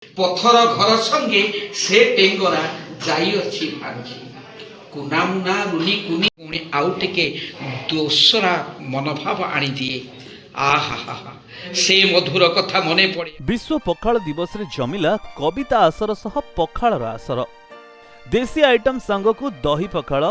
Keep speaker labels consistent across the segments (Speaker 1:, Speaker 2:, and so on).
Speaker 1: ପଥର ଘର ସଙ୍ଗେ ସେ ଟେଙ୍ଗରା ଯାଇଅଛି ଭାଙ୍ଗି କୁନାମୁନା ରୁନି କୁନି ପୁଣି ଆଉ ଟିକେ ଦୋସରା ମନୋଭାବ ଆଣିଦିଏ। ଆହା ସେ ମଧୁର କଥା ମନେ ପଡ଼େ।
Speaker 2: विश्व पखाल दिवस रे जमिला कविता आसर सह पखालर आसर। देसी आइटम सांगकु दही पखाल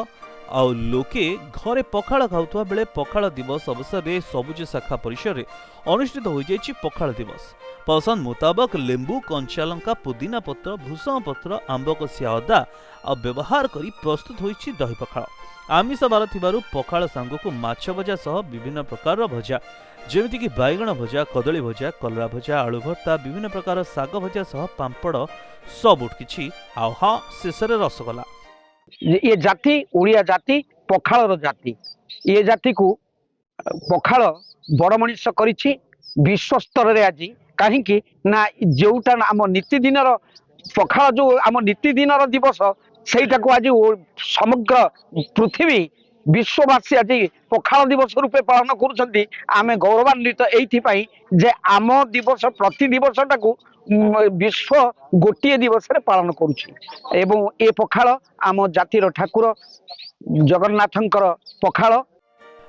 Speaker 2: आउ लोके घरे पखाल खाउथुवा बेले पखाल दिवस अवसर रे सबुज शाखा परिसर रे अनुष्ठित हो जाइछि पखाल दिवस। पसंद मुताबक लेंबू कंचा लंका पुदीना पत्र भूषण पत्र आंब कसिया अदा आ व्यवहार करी प्रस्तुत होइछि दही पखाल। आमिष बार थिबारु पखाल सांगकु माछ भजा सह विभिन्न प्रकार भजा जेमिति कि बैगण भजा कदली भजा कलरा भजा आलू भर्ता विभिन्न प्रकार साग भजा सह पांपड़ सब किछि आउ हाँ शेष रसगोला।
Speaker 3: ये जाति ओडिया जाति पखालर जाति ये जाति को पखाल बड़ मनीष करिछि विश्व स्तर रे आज कहीं ना जोटा आम नीतिदिन पखाल जो आम नीतिदिन दिवस सेटा को आज समग्र पृथ्वी विश्ववासी आज पखाल दिवस रूपे पालन करुछंती। आमे गौरवान्वित एइथिपाई जे आम दिवस प्रति दिवसटा को विश्व गोटे दिवस रे पालन करुछि एवं ए पखाल आम जातिर ठाकुर जगन्नाथंकर पखाल।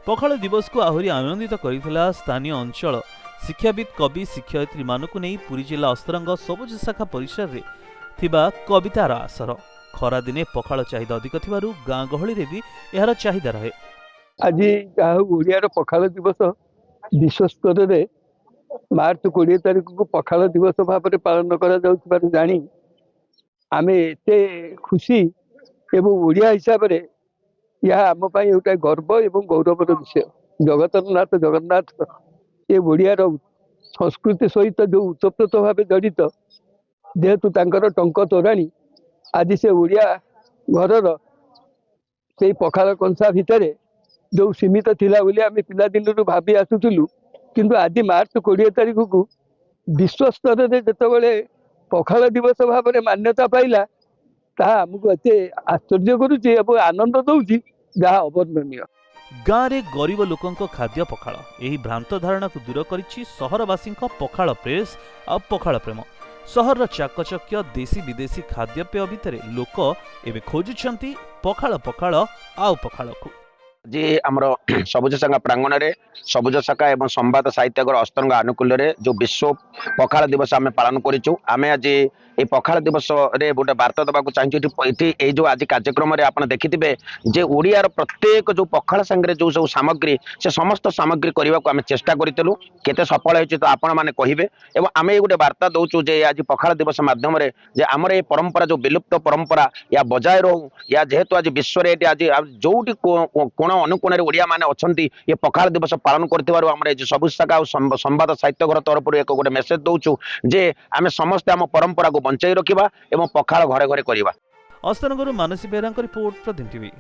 Speaker 2: पखाल दिवस को आहुरी आनंदित करिथिला स्थानीय अंचल शिक्षाविद कवि शिक्षयित्री मानकु नै पुरी जिला अस्तरंग सबुज शाखा परिसर रे थिबा कवितार आसर। खरा दिने पखाल चाहिदा अधिक थिबारु गाँ गहली रे भी एहार चाहिदा रहे।
Speaker 4: आज ओडियार पखाल दिवस विश्व स्तर रे मार्च 20 तारिख को पखाल दिवस भाव में पालन करा जानी आमे एते खुशी एवं ओडिया हिसाब रे यह आम गोटे गर्व एवं गौरवर विषय। जगतर नाथ जगन्नाथ ये ओडियार संस्कृति सहित जो उत्तप्रोत भाव जड़ित जेहेतु तांकर टंक तोराणी आज से ओडिया घरर से पखाल कंसा भितर जो सीमित थिला बोली आम पिला दिन भावी आसुलु किंतु आज मार्च 20 तारिख को विश्व स्तर में जिते पखाल दिवस भाव में मान्यता पाइला ताहा आमको एते आश्चर्य करुछि एवं आनंद दउछि जहा अवर्णनीय।
Speaker 2: गाँ रे गरीब लोकंक खाद्य पखाल एही भ्रांत धारणा को दूर करिछि सहरवासी पखाल प्रेस आ पखाल प्रेम। सहर चाकचक्य देशी विदेशी खाद्यपेय भितर लोक एवं खोजुछंती पखाल पखाल आउ पखाल को।
Speaker 5: जी आमर सबुज शाखा प्रांगण में सबुज शाखा एवं संवाद साहित्यकर अस्तरंग आनुकूल्य रे जो विश्व पखाल दिवस आम पालन करूँ। आम आज ये पखाल दिवस रे गोटे बार्ता देवाक चाहिए जो आज कार्यक्रम रे आपन देखिथिबे जे ओडियार प्रत्येक जो पखाल संगे जो सब सामग्री से समस्त सामग्री करने को आम चेष्टा करूँ केते सफल होइछि तो आपण माने कहिबे। एवं आम ये गोटे बार्ता दौचु जे आज पखाल दिवस माध्यम रे जे आमर ये परंपरा जो विलुप्त परंपरा या बजाय रहू या जेहेतु आज विश्व रे आज जोटी कोण अनुकोण ओडिया माने अछंती ये पखाल दिवस पालन करथिबारु हमरे जे सबुज शाखा और संवाद साहित्य घर तरफ एक गोटे मेसेज दौचु जे आम समस्त आम परंपरा को बंचाई रखिबा एवं पखाल घरे घरे करिबा।
Speaker 2: अस्तरंगरु मानसी बेहरांक रिपोर्ट प्रदीप टीवी।